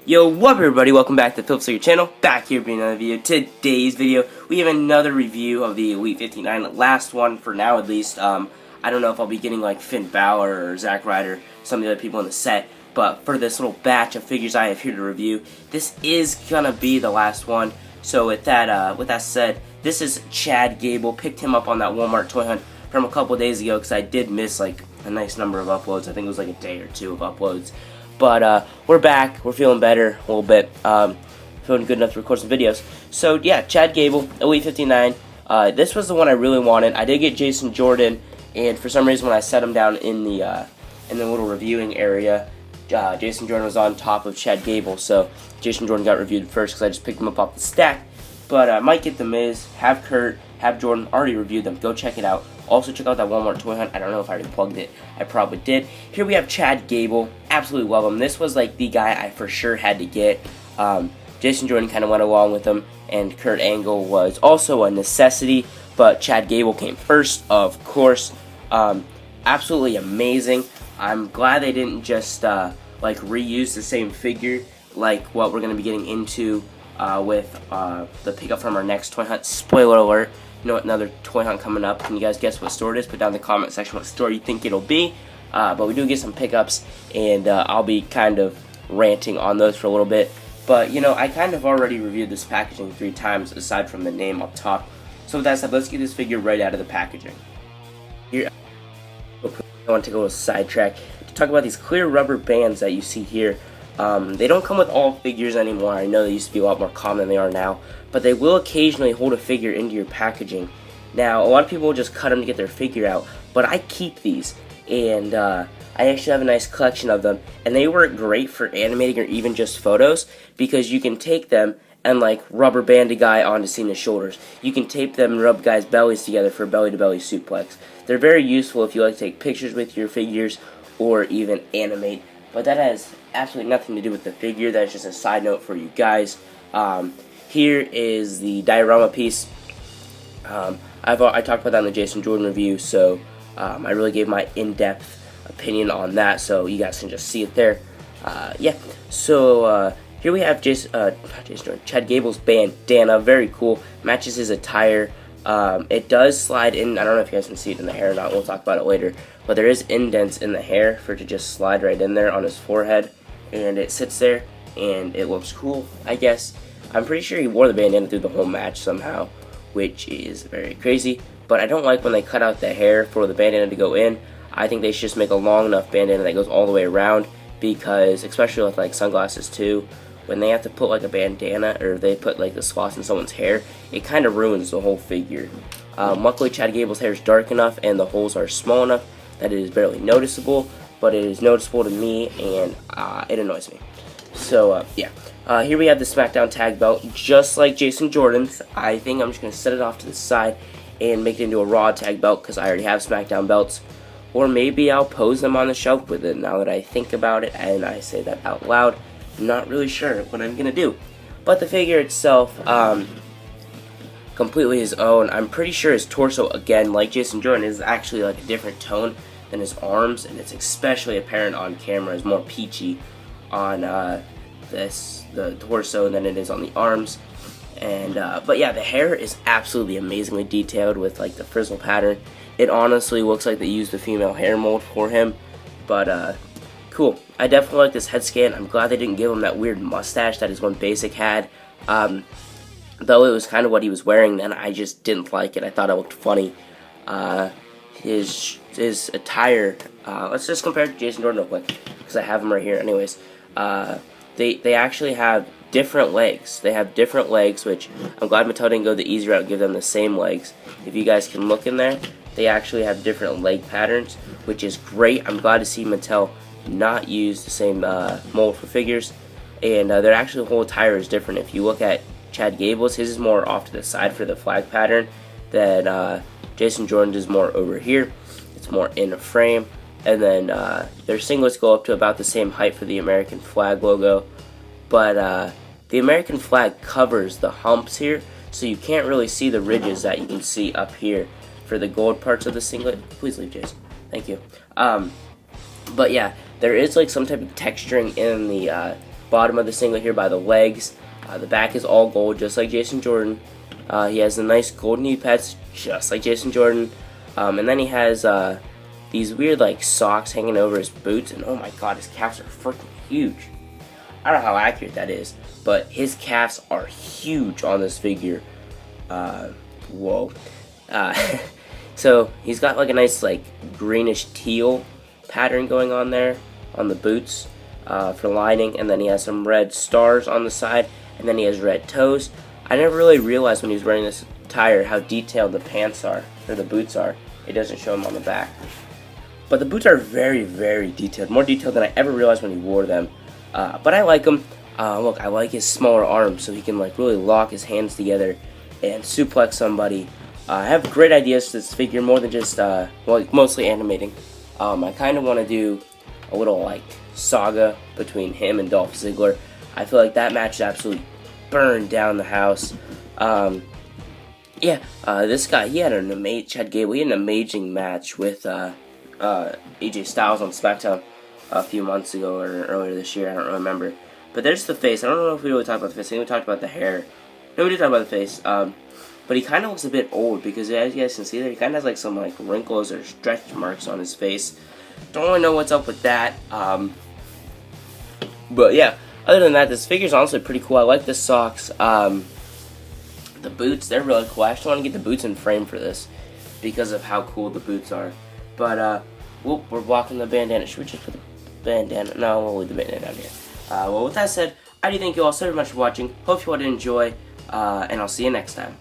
Yo, what up everybody, welcome back to the Phillips League channel, back here bringing another video. Today's video, we have another review of the Elite 59, last one for now at least. I don't know if I'll be getting like Finn Balor or Zack Ryder, some of the other people in the set, but for this little batch of figures I have here to review, this is gonna be the last one. So with that said, this is Chad Gable. Picked him up on that Walmart toy hunt from a couple days ago because I did miss like a nice number of uploads. I think it was like a day or two of uploads. But we're back, we're feeling better a little bit, feeling good enough to record some videos. So yeah, Chad Gable, Elite 59, this was the one I really wanted. I did get Jason Jordan, and for some reason when I set him down in the little reviewing area, Jason Jordan was on top of Chad Gable, so Jason Jordan got reviewed first because I just picked him up off the stack. But I might get The Miz, have Kurt, have Jordan, already reviewed them, go check it out. Also check out that Walmart toy hunt. I don't know if I already plugged it. I probably did. Here we have Chad Gable. Absolutely love him. This was like the guy I for sure had to get. Jason Jordan kind of went along with him, and Kurt Angle was also a necessity, but Chad Gable came first, of course. Absolutely amazing. I'm glad they didn't just like reuse the same figure like what we're going to be getting into with the pickup from our next toy hunt. Spoiler alert. You know what, another toy hunt coming up. Can you guys guess what store it is? Put down in the comment section what store you think it'll be. But we do get some pickups, and I'll be kind of ranting on those for a little bit. But, you know, I kind of already reviewed this packaging 3 times, aside from the name up top. So with that said, let's get this figure right out of the packaging. Here, I want to take a little sidetrack to talk about these clear rubber bands that you see here. They don't come with all figures anymore. I know they used to be a lot more common than they are now, but they will occasionally hold a figure into your packaging. Now, a lot of people will just cut them to get their figure out, but I keep these, and I actually have a nice collection of them, and they work great for animating or even just photos, because you can take them and like rubber band a guy onto Cena's shoulders. You can tape them and rub guys' bellies together for a belly-to-belly suplex. They're very useful if you like to take pictures with your figures or even animate. But that has absolutely nothing to do with the figure. That's just a side note for you guys. Here is the diorama piece. I talked about that in the Jason Jordan review, so I really gave my in-depth opinion on that, so you guys can just see it there. Yeah, so here we have Chad Gable's bandana. Very cool. Matches his attire. It does slide in. I don't know if you guys can see it in the hair or not. We'll talk about it later. But there is indents in the hair for it to just slide right in there on his forehead. And it sits there, and it looks cool, I guess. I'm pretty sure he wore the bandana through the whole match somehow, which is very crazy. But I don't like when they cut out the hair for the bandana to go in. I think they should just make a long enough bandana that goes all the way around, because, especially with like sunglasses too, when they have to put like a bandana, or they put like the slots in someone's hair, it kind of ruins the whole figure. Luckily Chad Gable's hair is dark enough and the holes are small enough that it is barely noticeable, but it is noticeable to me, and it annoys me. So yeah, here we have the SmackDown tag belt, just like Jason Jordan's. I think I'm just going to set it off to the side and make it into a Raw tag belt, because I already have SmackDown belts. Or maybe I'll pose them on the shelf with it, now that I think about it and I say that out loud. I'm not really sure what I'm going to do. But the figure itself, completely his own. I'm pretty sure his torso, again, like Jason Jordan, is actually like a different tone than his arms, and it's especially apparent on camera. It's more peachy on the torso than it is on the arms. And but yeah, the hair is absolutely amazingly detailed with like the frizzle pattern. It honestly looks like they used the female hair mold for him, but cool. I definitely like this head scan. I'm glad they didn't give him that weird mustache that his one basic had. Though it was kind of what he was wearing then, I just didn't like it. I thought it looked funny. His attire, let's just compare it to Jason Jordan real quick, because I have him right here anyways. They actually have different legs. They have different legs, which I'm glad Mattel didn't go the easy route and give them the same legs. If you guys can look in there, they actually have different leg patterns, which is great. I'm glad to see Mattel not use the same mold for figures. And their actual whole attire is different. If you look at Chad Gable's, his is more off to the side for the flag pattern, then Jason Jordan's is more over here. It's more in a frame. And then their singlets go up to about the same height for the American flag logo. But the American flag covers the humps here, so you can't really see the ridges that you can see up here for the gold parts of the singlet. Please leave, Jason. Thank you. But yeah, there is like some type of texturing in the bottom of the singlet here by the legs. The back is all gold, just like Jason Jordan. He has the nice gold knee pads, just like Jason Jordan. And then he has these weird like socks hanging over his boots. And oh my god, his calves are freaking huge. I don't know how accurate that is, but his calves are huge on this figure. Whoa. So he's got like a nice like greenish teal pattern going on there on the boots for lining, and then he has some red stars on the side, and then he has red toes. I never really realized when he was wearing this attire how detailed the pants are, or the boots are. It doesn't show them on the back. But the boots are very, very detailed, more detailed than I ever realized when he wore them. But I like them. Look, I like his smaller arms, so he can like really lock his hands together and suplex somebody. I have great ideas for this figure, more than just, well, mostly animating. I kind of want to do a little like saga between him and Dolph Ziggler. I feel like that match absolutely burned down the house. This guy, he had Chad Gable, he had an amazing match with AJ Styles on SmackDown a few months ago or earlier this year. I don't remember. But there's the face. I don't know if we really talked about the face. I think we talked about the hair. No, we did talk about the face. But he kind of looks a bit old because, as you guys can see there, he kind of has like some like wrinkles or stretch marks on his face. Don't really know what's up with that. But yeah, other than that, this figure's honestly pretty cool. I like the socks. The boots, they're really cool. I actually want to get the boots in frame for this because of how cool the boots are. But whoop, we're blocking the bandana. Should we just put the bandana? No, we'll leave the bandana down here. Well, with that said, I do thank you all so very much for watching. Hope you all did enjoy, and I'll see you next time.